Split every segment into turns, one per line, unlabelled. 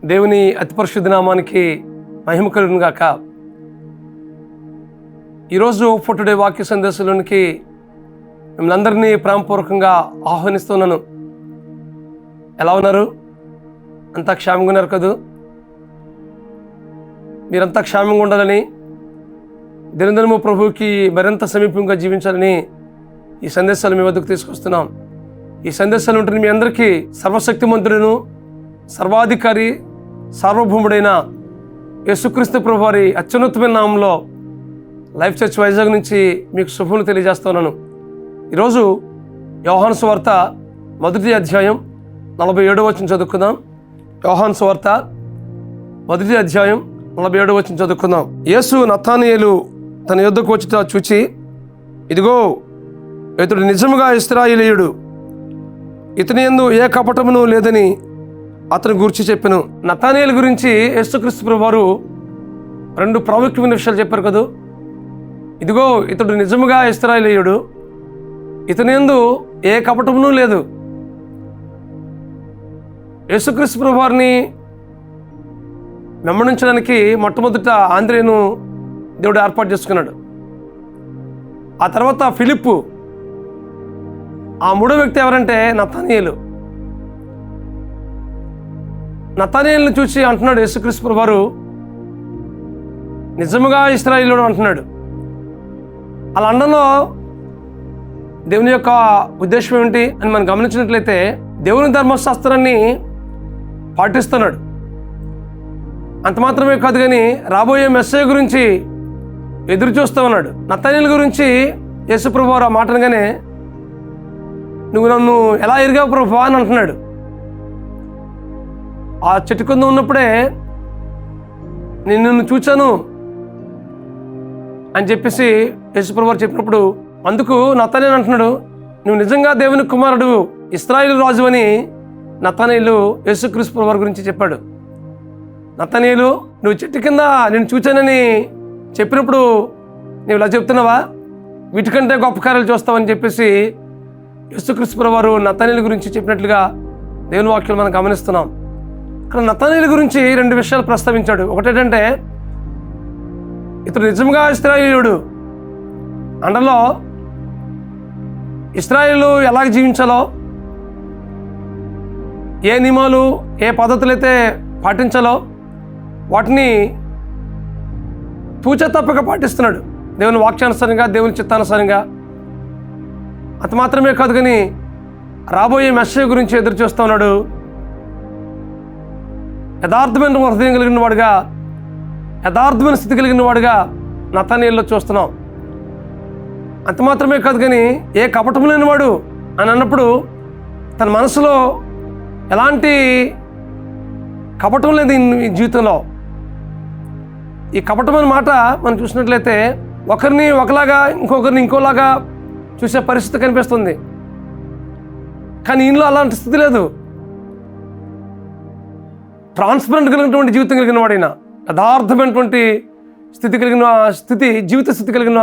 దేవుని అతి పరిశుద్ధ నామానికి మహిమ కలుగును గాక. ఈరోజు ఫర్ టుడే వాక్య సందేశంలోనికి మిమ్మల్ని అందరినీ ప్రేమపూర్వకంగా ఆహ్వానిస్తున్నాను. ఎలా ఉన్నారు? అంతా క్షేమంగా ఉన్నారు కదూ? మీరంతా క్షేమంగా ఉండాలని, దినదినము ప్రభువుకి మరింత సమీపంగా జీవించాలని ఈ సందేశాలు మీ వద్దకు తీసుకొస్తున్నాం. ఈ సందేశాలు ఉంటున్న మీ అందరికీ సర్వశక్తిమంతుడును సర్వాధికారి సార్వభౌముడైన యేసుక్రీస్తు ప్రభు వారి అత్యున్నతమైన నామంలో లైఫ్ చర్చ్ వైజాగ్ నుంచి మీకు శుభములు తెలియజేస్తున్నాను. ఈరోజు యోహాను సువార్త 1వ అధ్యాయం 47వ వచనం చదువుకుందాం. యోహాను సువార్త 1వ అధ్యాయం 47వ వచనం చదువుకుందాం. యేసు నతానయేలు తన యొద్దకు వచ్చుట చూచి, ఇదిగో ఇతడు నిజముగా ఇశ్రాయేలీయుడు, ఇతని యందు ఏ కపటమును లేదని అతని గురించి చెప్పాను. నతానయేలు గురించి యేసుక్రీస్తు ప్రభువు వారు 2 ప్రాముఖ్యమైన విషయాలు చెప్పారు కదా. ఇదిగో ఇతడు నిజముగా ఇశ్రాయేలీయుడు, ఇతని యందు ఏ కపటమును లేదు. యేసుక్రీస్తు ప్రభువు వారిని వెంబడించడానికి మొట్టమొదట ఆంద్రేయును దేవుడు ఏర్పాటు చేసుకున్నాడు. ఆ తర్వాత ఫిలిప్పు, ఆ 3వ వ్యక్తి ఎవరంటే నతానయేలు. నతానయేలును చూసి అంటున్నాడు యేసుక్రీస్తు ప్రభువు వారు, నిజముగా ఇశ్రాయేలీయుడు అంటున్నాడు. అలా అనడంలో దేవుని యొక్క ఉద్దేశం ఏమిటి అని మనం గమనించినట్లయితే, దేవుని ధర్మశాస్త్రాన్ని పాటిస్తున్నాడు. అంత మాత్రమే కాదు కానీ రాబోయే మెస్సయ్య గురించి ఎదురు చూస్తూ ఉన్నాడు. నతానయేలు గురించి యేసు ప్రభువు వారు ఆ మాట అనగానే, నువ్వు నన్ను ఎలా ఎరిగావు ప్రభువా అని అంటున్నాడు. ఆ చెట్టు కింద ఉన్నప్పుడే నేను నిన్ను చూచాను అని చెప్పేసి యేసుప్రభువు వారు చెప్పినప్పుడు, అందుకు నతానయేలు అంటున్నాడు, నువ్వు నిజంగా దేవుని కుమారుడు, ఇశ్రాయేలు రాజు అని నతానయేలు యేసుక్రీస్తు ప్రభువు వారి గురించి చెప్పాడు. నతానయేలు, నువ్వు చెట్టు కింద నేను చూచానని చెప్పినప్పుడు నువ్వు ఇలా చెప్తున్నావా? వీటికంటే గొప్ప కార్యాలు చూస్తావని చెప్పేసి యేసుక్రీస్తు ప్రభువు వారు నతానయేలు గురించి చెప్పినట్లుగా దేవుని వాక్యాలు మనం గమనిస్తున్నాం. ఇక్కడ నతానయేలు గురించి 2 విషయాలు ప్రస్తావించాడు. ఒకటేంటంటే, ఇతడు నిజంగా ఇశ్రాయేలీయుడు. అందులో ఇశ్రాయేలు ఎలాగ జీవించాలో, ఏ నియమాలు ఏ పద్ధతులు అయితే పాటించాలో వాటిని తూచ తప్పక పాటిస్తున్నాడు, దేవుని వాక్యానుసారంగా, దేవుని చిత్తానుసారంగా. అంత మాత్రమే కాదు కానీ రాబోయే మెస్సయ్య గురించి ఎదురు చూస్తూ ఉన్నాడు. యథార్థమైన హృదయం కలిగిన వాడుగా, యథార్థమైన స్థితి కలిగిన వాడుగా నతానయేలులో చూస్తున్నాం. అంత మాత్రమే కాదు కానీ ఏ కపటం లేనివాడు అని అన్నప్పుడు తన మనసులో ఎలాంటి కపటం లేదు ఈ జీవితంలో. ఈ కపటం అనే మాట మనం చూసినట్లయితే ఒకరిని ఒకలాగా ఇంకొకరిని ఇంకోలాగా చూసే పరిస్థితి కనిపిస్తుంది. కానీ ఈయనలో అలాంటి స్థితి లేదు. ట్రాన్స్పరెంట్ కలిగినటువంటి జీవితం కలిగిన వాడైనా, యథార్థమైనటువంటి జీవిత స్థితి కలిగిన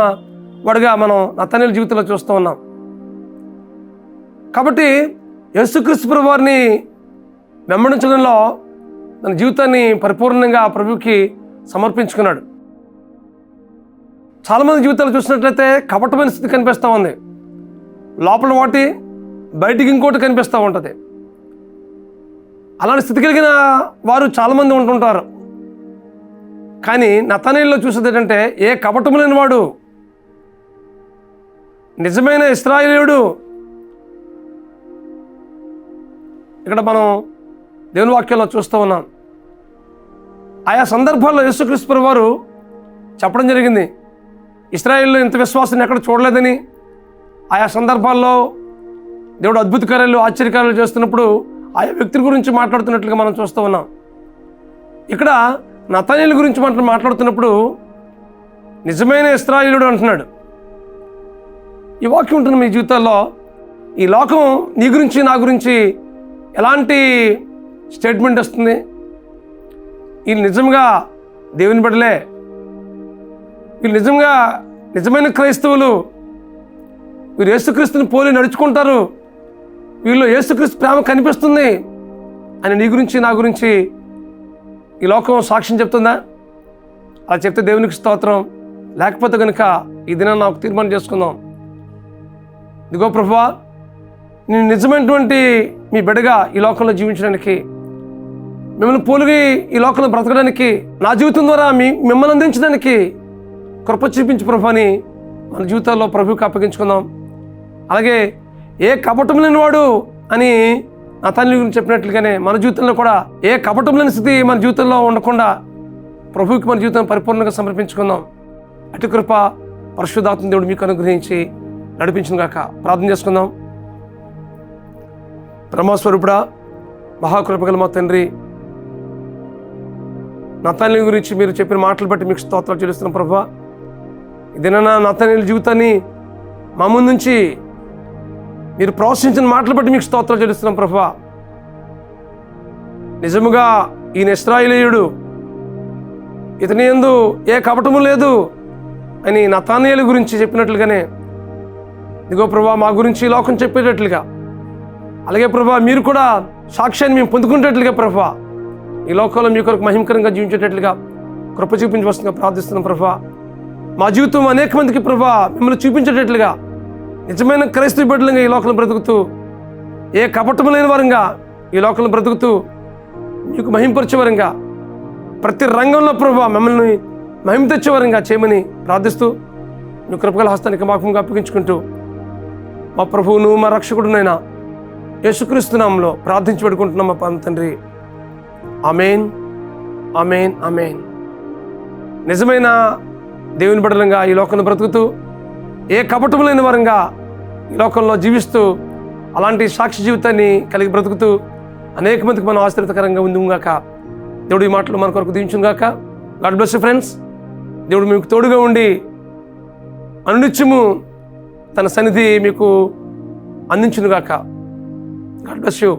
వాడుగా మనం నతానయేలు జీవితంలో చూస్తూ ఉన్నాం. కాబట్టి యేసుక్రీస్తు ప్రభువు వారిని వెంబడించడంలో తన జీవితాన్ని పరిపూర్ణంగా ప్రభువుకి సమర్పించుకున్నాడు. చాలామంది జీవితాలు చూసినట్లయితే కపటమైన స్థితి కనిపిస్తూ ఉంది. లోపల ఒకటి, బయటికి ఇంకోటి కనిపిస్తూ ఉంటుంది. అలాంటి స్థితి కలిగిన వారు చాలామంది ఉంటుంటారు. కానీ నతానయేలులో చూసేది ఏంటంటే, ఏ కపటము లేని వాడు, నిజమైన ఇశ్రాయేలీయుడు. ఇక్కడ మనం దేవుని వాక్యంలో చూస్తూ ఉన్నాం. ఆయా సందర్భాల్లో యేసుక్రీస్తు ప్రభువు వారు చెప్పడం జరిగింది, ఇశ్రాయేలులో ఇంత విశ్వాసాన్ని ఎక్కడ చూడలేదని. ఆయా సందర్భాల్లో దేవుడు అద్భుత కార్యాలు, ఆశ్చర్యకార్యాలు చేస్తున్నప్పుడు ఆయా వ్యక్తి గురించి మాట్లాడుతున్నట్లుగా మనం చూస్తూ ఉన్నాం. ఇక్కడ నతానయేలు గురించి మాట్లాడుతున్నప్పుడు నిజమైన ఇశ్రాయేలీయుడు అంటున్నాడు. ఈ వాక్యం ఉంటుంది మీ జీవితాల్లో. ఈ లోకం నీ గురించి, నా గురించి ఎలాంటి స్టేట్మెంట్ వస్తుంది? వీళ్ళు నిజంగా దేవుని బిడ్డలే, వీళ్ళు నిజమైన క్రైస్తవులు, వీరు యేసుక్రీస్తుని పోలి నడుచుకుంటారు, వీళ్ళు యేసుక్రీస్తు ప్రేమ కనిపిస్తుంది అని నీ గురించి, నా గురించి ఈ లోకం సాక్ష్యం చెప్తుందా? అలా చెప్తే దేవునికి స్తోత్రం. లేకపోతే కనుక ఈ దినాన్ని నాకు తీర్మానం చేసుకుందాం. ఇదిగో ప్రభువా, నేను నిజమైనటువంటి మీ బిడ్డగా ఈ లోకంలో జీవించడానికి, మిమ్మల్ని పోలిగి ఈ లోకంలో బ్రతకడానికి, నా జీవితం ద్వారా మిమ్మల్ని అందించడానికి కృప చూపించు ప్రభు అని మన జీవితాల్లో ప్రభువుకి అప్పగించుకుందాం. అలాగే ఏ కపటం లేనివాడు అని నా తండ్రి గురించి చెప్పినట్లుగానే మన జీవితంలో కూడా ఏ కపటం లేని స్థితి మన జీవితంలో ఉండకుండా ప్రభువుకి మన జీవితం పరిపూర్ణంగా సమర్పించుకుందాం. అటు కృప పరిశుద్ధాత్మ దేవుడు మీకు అనుగ్రహించి నడిపించిన గాక. ప్రార్థన చేసుకుందాం. బ్రహ్మస్వరూపుడా, మహాకృపగల మా తండ్రి, నతానీయుల గురించి మీరు చెప్పిన మాటలు బట్టి మీకు స్తోత్రాలు చెల్లిస్తున్నాం ప్రభువా. ఇదేనా నతానీయుల జీవితాన్ని మా ముందు నుంచి మీరు ప్రోత్సహించిన మాటలు బట్టి మీకు స్తోత్రాలు చెల్లిస్తున్నాం ప్రభువా. నిజముగా ఈయన ఇశ్రాయేలీయుడు, ఇతని యందు ఏ కపటము లేదు అని నతానీయుల గురించి చెప్పినట్లుగానే ఇదిగో ప్రభువా మా గురించి ఈ లోకం చెప్పేటట్లుగా, అలాగే ప్రభువా మీరు కూడా సాక్ష్యాన్ని మేము పొందుకునేటట్లుగా ప్రభువా ఈ లోకంలో మీ కొరకు మహిమకరంగా జీవించేటట్లుగా కృప చూపించవలసిందిగా ప్రార్థిస్తున్నాం ప్రభువా. మా జీవితం అనేక మందికి ప్రభువా మిమ్మల్ని చూపించేటట్లుగా నిజమైన క్రైస్తవ బిడ్డలుగా ఈ లోకంలో బ్రతుకుతూ, ఏ కపటము లేని వారంగా ఈ లోకంలో బ్రతుకుతూ మీకు మహింపరిచే వారంగా, ప్రతి రంగంలో ప్రభువా మిమ్మల్ని మహిమ తెచ్చే వారంగా చేయమని ప్రార్థిస్తూ మీ కృపగల హస్తానికి మాకు అప్పగించుకుంటూ మా ప్రభువును మా రక్షకుడునైనా యేసుక్రీస్తు నామములో ప్రార్థించి పెట్టుకుంటున్నాం మా తండ్రి. ఆమేన్, ఆమేన్, ఆమేన్. నిజమైన దేవుని బిడ్డలంగా ఈ లోకంలో బ్రతుకుతూ, ఏ కపటం లేని వారంగా ఈ లోకంలో జీవిస్తూ, అలాంటి సాక్షి జీవితాన్ని కలిగి బ్రతుకుతూ అనేక మందికి మనం ఆశ్చర్యకరంగా ఉందిగాక. దేవుడు ఈ మాటలు మన కొరకు దీవించుగాక. God bless you friends. దేవుడు మీకు తోడుగా ఉండి అనునిత్యము తన సన్నిధి మీకు అందించునుగాక. God bless you.